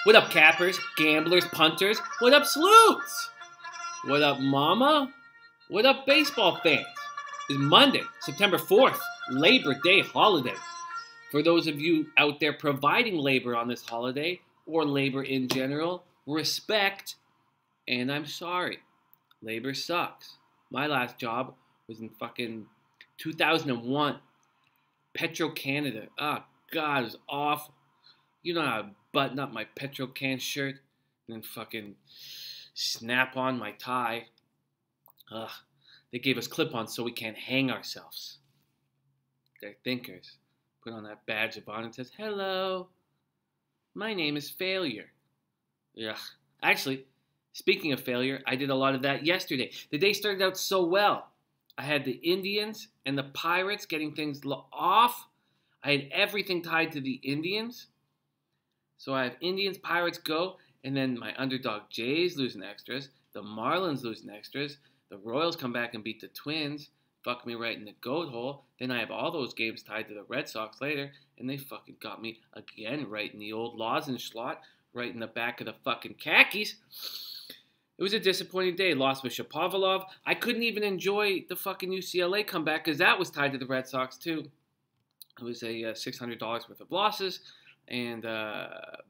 What up, cappers, gamblers, punters? What up, sleuths? What up, mama? What up, baseball fans? It's Monday, September 4th, Labor Day holiday. For those of you out there providing labor on this holiday, or labor in general, respect, and I'm sorry. Labor sucks. My last job was in fucking 2001. Petro-Canada. Oh, God, it was awful. You know how to button up my Petro-Can shirt and then fucking snap on my tie. Ugh. They gave us clip-ons so we can't hang ourselves. They're thinkers. Put on that badge of honor and says, "Hello, my name is Failure." Yeah. Actually, speaking of failure, I did a lot of that yesterday. The day started out so well. I had the Indians and the Pirates getting things off. I had everything tied to the Indians. So I have Indians, Pirates go, and then my underdog Jays losing extras, the Marlins losing extras, the Royals come back and beat the Twins, fuck me right in the goat hole. Then I have all those games tied to the Red Sox later, and they fucking got me again right in the old lozenge slot, right in the back of the fucking khakis. It was a disappointing day. Lost with Shapovalov. I couldn't even enjoy the fucking UCLA comeback because that was tied to the Red Sox too. It was a $600 worth of losses, and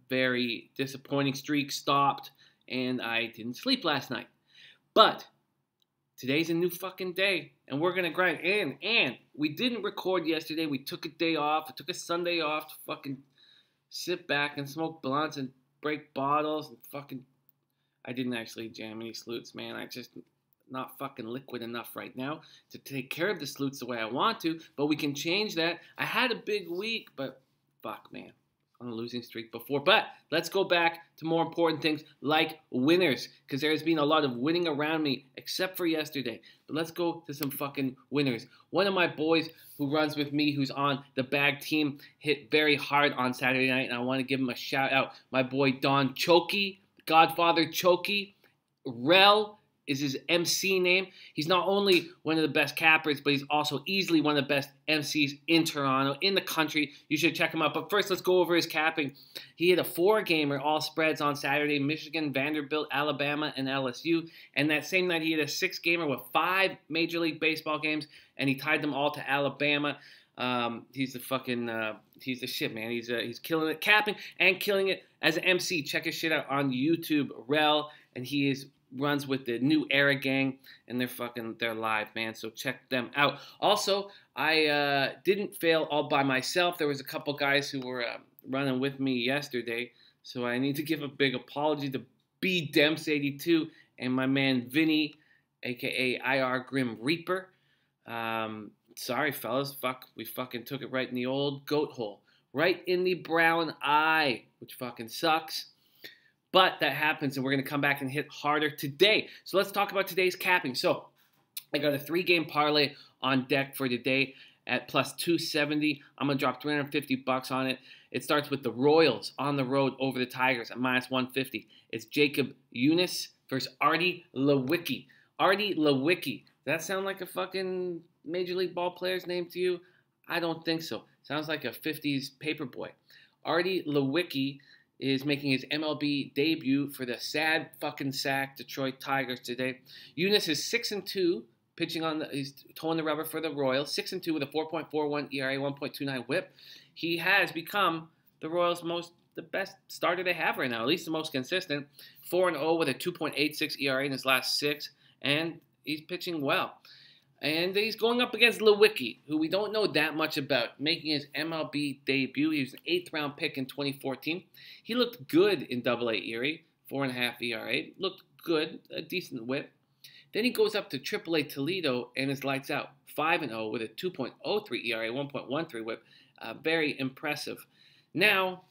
very disappointing streak stopped, and I didn't sleep last night. But today's a new fucking day, and we're going to grind. And we didn't record yesterday. We took a day off. I took a Sunday off to fucking sit back and smoke blunts and break bottles and fucking... I didn't actually jam any sleuths, man. I just not fucking liquid enough right now to take care of the sleuths the way I want to, but we can change that. I had a big week, but fuck, man. On a losing streak before. But let's go back to more important things like winners, because there's been a lot of winning around me, except for yesterday. But let's go to some fucking winners. One of my boys who runs with me, who's on the bag team, hit very hard on Saturday night, and I want to give him a shout out. My boy Don Chokey, Godfather Chokey. Rel is his MC name. He's not only one of the best cappers, but he's also easily one of the best MCs in Toronto, in the country. You should check him out. But first, let's go over his capping. He hit a 4-gamer, all spreads on Saturday: Michigan, Vanderbilt, Alabama, and LSU. And that same night, he hit a 6-gamer with 5 Major League Baseball games, and he tied them all to Alabama. He's the shit, man. He's killing it, capping and killing it as an MC. Check his shit out on YouTube, Rel, and he runs with the New Era Gang, and they're live, man. So check them out. Also, I didn't fail all by myself. There was a couple guys who were running with me yesterday, so I need to give a big apology to B Demps 82 and my man Vinny, aka IR Grim Reaper. Sorry, fellas. We fucking took it right in the old goat hole. Right in the brown eye, which fucking sucks. But that happens, and we're going to come back and hit harder today. So let's talk about today's capping. So I got a 3-game parlay on deck for today at plus 270. I'm going to drop $350 on it. It starts with the Royals on the road over the Tigers at minus 150. It's Jacob Eunice versus Artie Lewicki. Artie Lewicki. Does that sound like a fucking Major League ball player's name to you? I don't think so. Sounds like a 50s paperboy. Artie Lewicki is making his MLB debut for the sad fucking sack Detroit Tigers today. Eunice is 6-2, pitching he's towing the rubber for the Royals. 6-2 with a 4.41 ERA, 1.29 WHIP. He has become the Royals' the best starter they have right now, at least the most consistent. 4-0 with a 2.86 ERA in his last 6, and he's pitching well. And he's going up against Lewicki, who we don't know that much about, making his MLB debut. He was an 8th-round pick in 2014. He looked good in AA Erie, 4.5 ERA. Looked good, a decent whip. Then he goes up to AAA Toledo and is lights out, 5-0 with a 2.03 ERA, 1.13 whip. Very impressive. Now,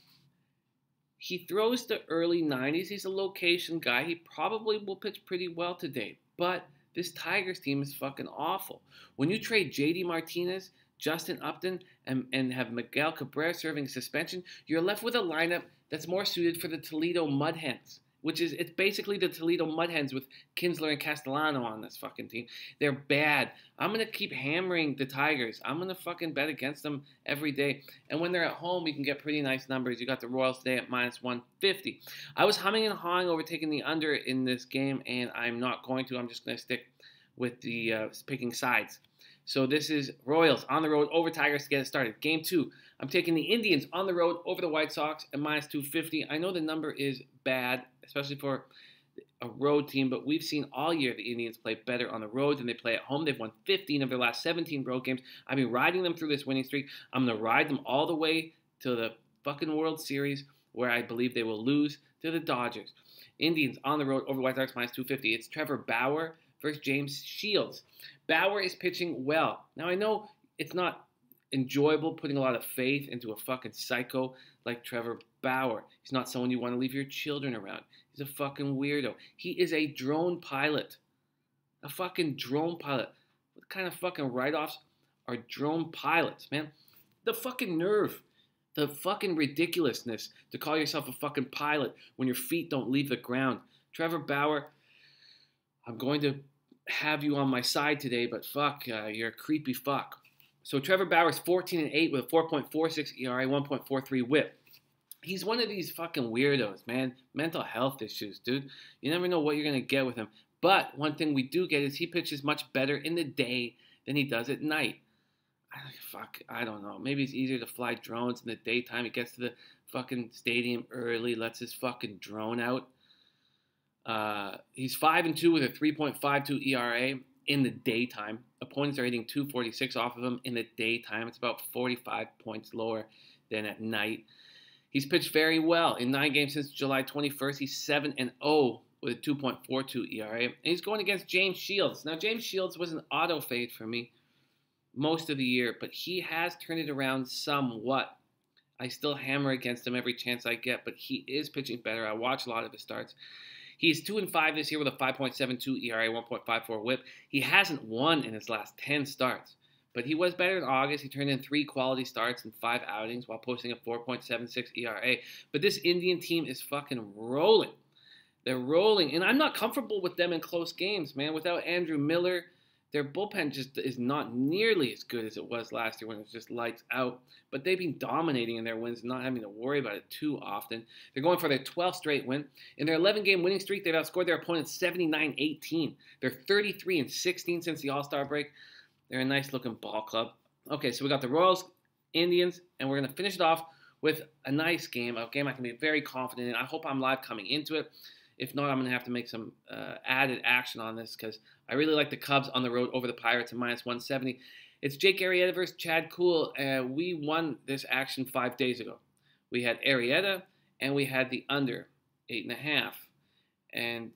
he throws the early 90s. He's a location guy. He probably will pitch pretty well today, but this Tigers team is fucking awful. When you trade J.D. Martinez, Justin Upton, and have Miguel Cabrera serving suspension, you're left with a lineup that's more suited for the Toledo Mud Hens. it's basically the Toledo Mudhens with Kinsler and Castellano on this fucking team. They're bad. I'm going to keep hammering the Tigers. I'm going to fucking bet against them every day. And when they're at home, we can get pretty nice numbers. You got the Royals today at minus 150. I was humming and hawing over taking the under in this game, and I'm not going to. I'm just going to stick with the picking sides. So this is Royals on the road over Tigers to get it started. Game 2, I'm taking the Indians on the road over the White Sox at minus 250. I know the number is bad, especially for a road team, but we've seen all year the Indians play better on the road than they play at home. They've won 15 of their last 17 road games. I've been riding them through this winning streak. I'm going to ride them all the way to the fucking World Series, where I believe they will lose to the Dodgers. Indians on the road over White Sox minus 250. It's Trevor Bauer versus James Shields. Bauer is pitching well. Now, I know it's not enjoyable putting a lot of faith into a fucking psycho like Trevor Bauer. He's not someone you want to leave your children around. He's a fucking weirdo. He is a drone pilot. A fucking drone pilot. What kind of fucking write-offs are drone pilots, man? The fucking nerve. The fucking ridiculousness to call yourself a fucking pilot when your feet don't leave the ground. Trevor Bauer, I'm going to have you on my side today, but fuck, you're a creepy fuck. So Trevor Bauer's 14-8 with a 4.46 ERA, 1.43 WHIP. He's one of these fucking weirdos, man. Mental health issues, dude. You never know what you're going to get with him. But one thing we do get is he pitches much better in the day than he does at night. Fuck, I don't know. Maybe it's easier to fly drones in the daytime. He gets to the fucking stadium early, lets his fucking drone out. He's 5-2 with a 3.52 ERA in the daytime. Opponents are hitting 246 off of him in the daytime. It's about 45 points lower than at night. He's pitched very well. In 9 games since July 21st, he's 7-0 with a 2.42 ERA. And he's going against James Shields. Now, James Shields was an auto fade for me most of the year, but he has turned it around somewhat. I still hammer against him every chance I get, but he is pitching better. I watch a lot of his starts. He's 2-5 this year with a 5.72 ERA, 1.54 WHIP. He hasn't won in his last 10 starts, but he was better in August. He turned in 3 quality starts and 5 outings while posting a 4.76 ERA. But this Indian team is fucking rolling. They're rolling, and I'm not comfortable with them in close games, man. Without Andrew Miller, their bullpen just is not nearly as good as it was last year when it was just lights out. But they've been dominating in their wins and not having to worry about it too often. They're going for their 12th straight win. In their 11-game winning streak, they've outscored their opponents 79-18. They're 33-16 since the All-Star break. They're a nice-looking ball club. Okay, so we got the Royals, Indians, and we're going to finish it off with a nice game, a game I can be very confident in. I hope I'm live coming into it. If not, I'm going to have to make some added action on this because I really like the Cubs on the road over the Pirates at minus 170. It's Jake Arrieta versus Chad Kuhl. We won this action 5 days ago. We had Arrieta and we had the under 8.5. And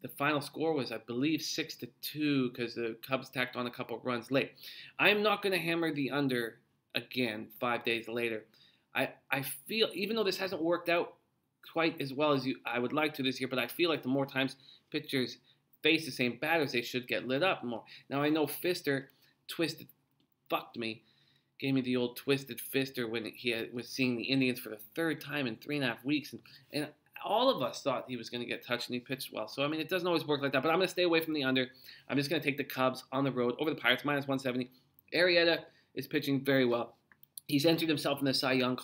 the final score was, I believe, 6-2 because the Cubs tacked on a couple runs late. I'm not going to hammer the under again 5 days later. I feel, even though this hasn't worked out quite as well as I would like to this year, but I feel like the more times pitchers face the same batters, they should get lit up more. Now, I know Fister fucked me, gave me the old twisted Fister when he was seeing the Indians for the 3rd time in 3.5 weeks, and all of us thought he was going to get touched, and he pitched well. So, I mean, it doesn't always work like that, but I'm going to stay away from the under. I'm just going to take the Cubs on the road over the Pirates, minus 170. Arrieta is pitching very well. He's entered himself in the Cy Young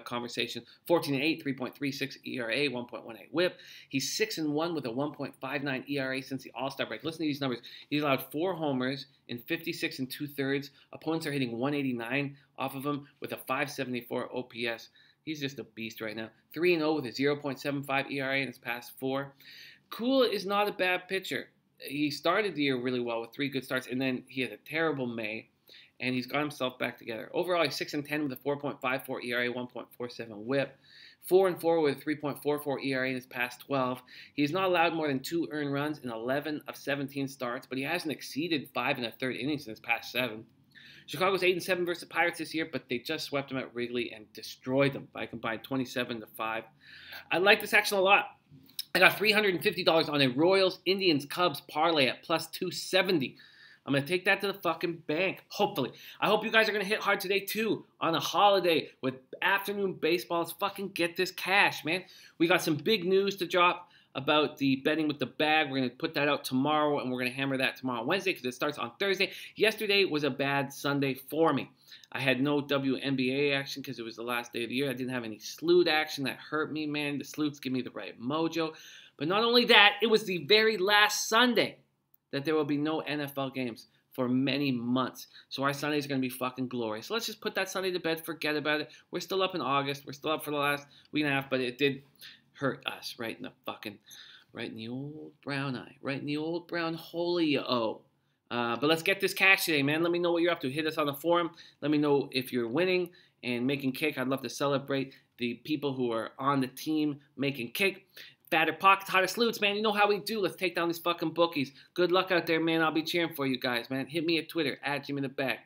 conversation. 14-8, 3.36 ERA, 1.18 WHIP. He's 6-1 with a 1.59 ERA since the All-Star break. Listen to these numbers. He's allowed 4 homers in 56 2/3. Opponents are hitting 189 off of him with a 574 OPS. He's just a beast right now. 3-0 with a 0.75 ERA in his past 4. Kuhl is not a bad pitcher. He started the year really well with 3 good starts, and then he had a terrible May. And he's got himself back together. Overall, he's 6-10 with a 4.54 ERA, 1.47 WHIP. 4-4 with a 3.44 ERA in his past 12. He's not allowed more than 2 earned runs in 11 of 17 starts, but he hasn't exceeded 5 1/3 innings in his past 7. Chicago's 8-7 versus the Pirates this year, but they just swept them at Wrigley and destroyed them by a combined 27-5. I like this action a lot. I got $350 on a Royals Indians Cubs parlay at plus 270. I'm going to take that to the fucking bank, hopefully. I hope you guys are going to hit hard today, too, on a holiday with afternoon baseball. Let's fucking get this cash, man. We got some big news to drop. about the betting with the bag. We're going to put that out tomorrow, and we're going to hammer that tomorrow Wednesday because it starts on Thursday. Yesterday was a bad Sunday for me. I had no WNBA action because it was the last day of the year. I didn't have any Sloot action. That hurt me, man. The Sloots give me the right mojo. But not only that, it was the very last Sunday that there will be no NFL games for many months. So our Sundays are going to be fucking glorious. So let's just put that Sunday to bed. Forget about it. We're still up in August. We're still up for the last week and a half, but it did hurt us right in the old brown eye, right in the old brown hole-y-o. But let's get this cash today, man. Let me know what you're up to. Hit us on the forum. Let me know if you're winning and making cake. I'd love to celebrate the people who are on the team making cake. Fatter pockets, hotter sleuths, man. You know how we do. Let's take down these fucking bookies. Good luck out there, man. I'll be cheering for you guys, man. Hit me at Twitter, @JimmyTheBag.